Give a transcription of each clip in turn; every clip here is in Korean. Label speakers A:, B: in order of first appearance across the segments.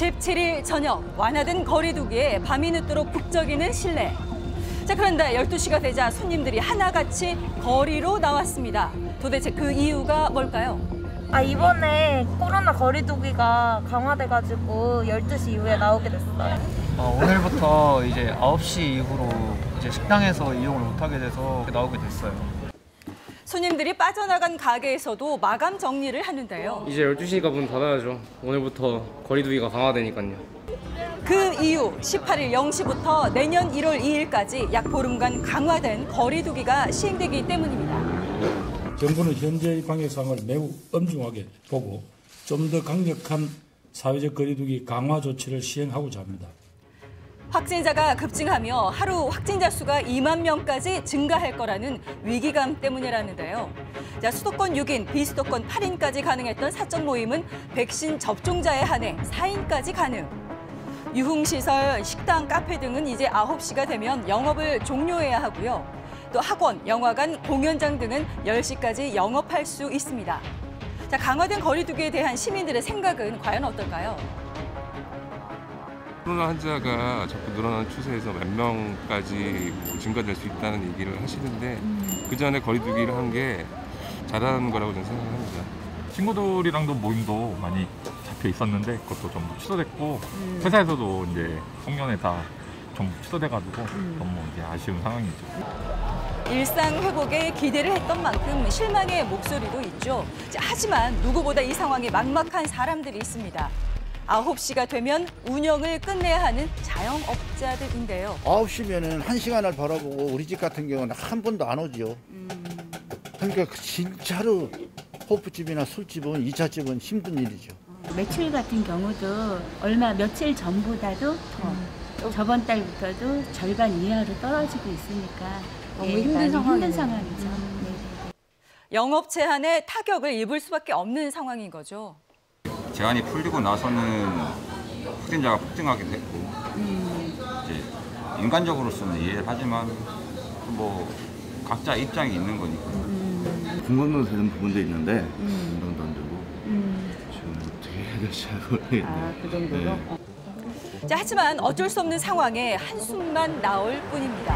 A: 17일 저녁 완화된 거리두기에 밤이 늦도록 북적이는 실내. 자, 그런데 12시가 되자 손님들이 하나같이 거리로 나왔습니다. 도대체 그 이유가 뭘까요?
B: 이번에 코로나 거리두기가 강화돼가지고 12시 이후에 나오게 됐어요.
C: 오늘부터 이제 9시 이후로 이제 식당에서 이용을 못하게 돼서 나오게 됐어요.
A: 손님들이 빠져나간 가게에서도 마감 정리를 하는데요.
D: 이제 12시니까 문 닫아야죠. 오늘부터 거리두기가 강화되니까요.
A: 그 이후 18일 0시부터 내년 1월 2일까지 약 보름간 강화된 거리두기가 시행되기 때문입니다.
E: 정부는 현재의 방역 상황을 매우 엄중하게 보고 좀 더 강력한 사회적 거리두기 강화 조치를 시행하고자 합니다.
A: 확진자가 급증하며 하루 확진자 수가 2만 명까지 증가할 거라는 위기감 때문이라는데요. 자, 수도권 6인, 비수도권 8인까지 가능했던 사적 모임은 백신 접종자에 한해 4인까지 가능. 유흥시설, 식당, 카페 등은 이제 9시가 되면 영업을 종료해야 하고요. 또 학원, 영화관, 공연장 등은 10시까지 영업할 수 있습니다. 자, 강화된 거리두기에 대한 시민들의 생각은 과연 어떨까요?
F: 코로나 환자가 자꾸 늘어나는 추세에서 몇 명까지 증가될 수 있다는 얘기를 하시는데 그 전에 거리두기를 한 게 잘하는 거라고 저는 생각합니다.
G: 친구들이랑도 모임도 많이 잡혀 있었는데 그것도 전부 취소됐고 회사에서도 이제 송년회 다 전부 취소돼가지고 너무 이제 아쉬운 상황이죠.
A: 일상 회복에 기대를 했던 만큼 실망의 목소리도 있죠. 자, 하지만 누구보다 이 상황에 막막한 사람들이 있습니다. 9시가 되면 운영을 끝내야 하는 자영업자들인데요.
H: 9시면은 1시간을 벌어보고 우리 집 같은 경우는 한 번도 안 오죠. 그러니까 진짜로 호프집이나 술집은 2차집은 힘든 일이죠.
I: 매출 같은 경우도 며칠 전보다도 저번 달부터도 절반 이하로 떨어지고 있으니까 너무 힘든 상황이죠.
A: 영업 제한에 타격을 입을 수밖에 없는 상황인 거죠.
J: 제한이 풀리고 나서는 확진자가 폭증하게 됐고 이제 인간적으로서는 이해를 하지만 뭐 각자 입장이 있는 거니까.
K: 공감도 되는 부분도 있는데 공감도 안 되고 지금 어떻게 해야 될지 잘 모르겠네요.
I: 그 정도로?
K: 네.
A: 자, 하지만 어쩔 수 없는 상황에 한숨만 나올 뿐입니다.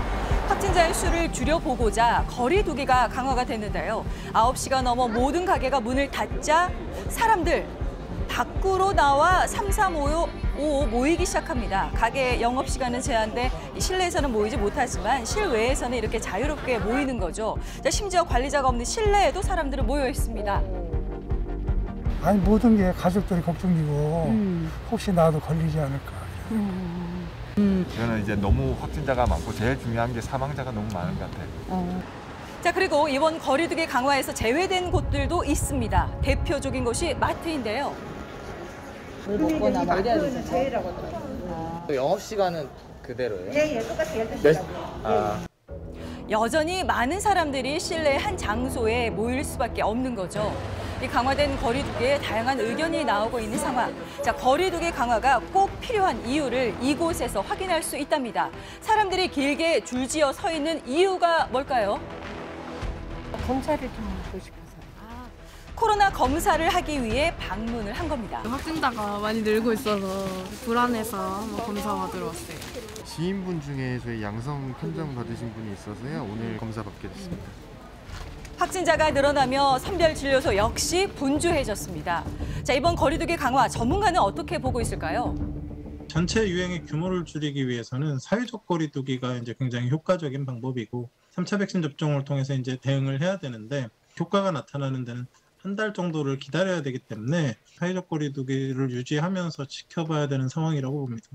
A: 확진자의 수를 줄여보고자 거리두기가 강화가 됐는데요. 9시가 넘어 모든 가게가 문을 닫자 사람들 밖으로 나와 3355 모이기 시작합니다. 가게 영업시간은 제한돼 실내에서는 모이지 못하지만 실외에서는 이렇게 자유롭게 모이는 거죠. 자, 심지어 관리자가 없는 실내에도 사람들은 모여 있습니다.
L: 아니 모든 게 가족들이 걱정이고 혹시 나도 걸리지 않을까.
G: 저는 이제 너무 확진자가 많고 제일 중요한 게 사망자가 너무 많은 것 같아요.
A: 자, 그리고 이번 거리두기 강화에서 제외된 곳들도 있습니다. 대표적인 곳이 마트인데요.
M: 물 먹거나 뭐 이래야 되잖아요. 영업시간은 그대로예요?
B: 네, 똑같이 12시라고.
A: 여전히 많은 사람들이 실내 한 장소에 모일 수밖에 없는 거죠. 이 강화된 거리두기에 다양한 의견이 나오고 있는 상황. 자, 거리두기 강화가 꼭 필요한 이유를 이곳에서 확인할 수 있답니다. 사람들이 길게 줄지어 서 있는 이유가 뭘까요?
I: 검사를 좀 하고 싶어서.
A: 코로나 검사를 하기 위해 방문을 한 겁니다.
N: 확진자가 많이 늘고 있어서 불안해서 한번 검사 받으러 왔어요.
O: 지인분 중에 저희 양성 판정 받으신 분이 있어서요. 오늘 검사 받게 됐습니다.
A: 확진자가 늘어나며 선별진료소 역시 분주해졌습니다. 자, 이번 거리두기 강화 전문가는 어떻게 보고 있을까요?
P: 전체 유행의 규모를 줄이기 위해서는 사회적 거리두기가 이제 굉장히 효과적인 방법이고 3차 백신 접종을 통해서 이제 대응을 해야 되는데 효과가 나타나는 데는 한 달 정도를 기다려야 되기 때문에 사회적 거리두기를 유지하면서 지켜봐야 되는 상황이라고 봅니다.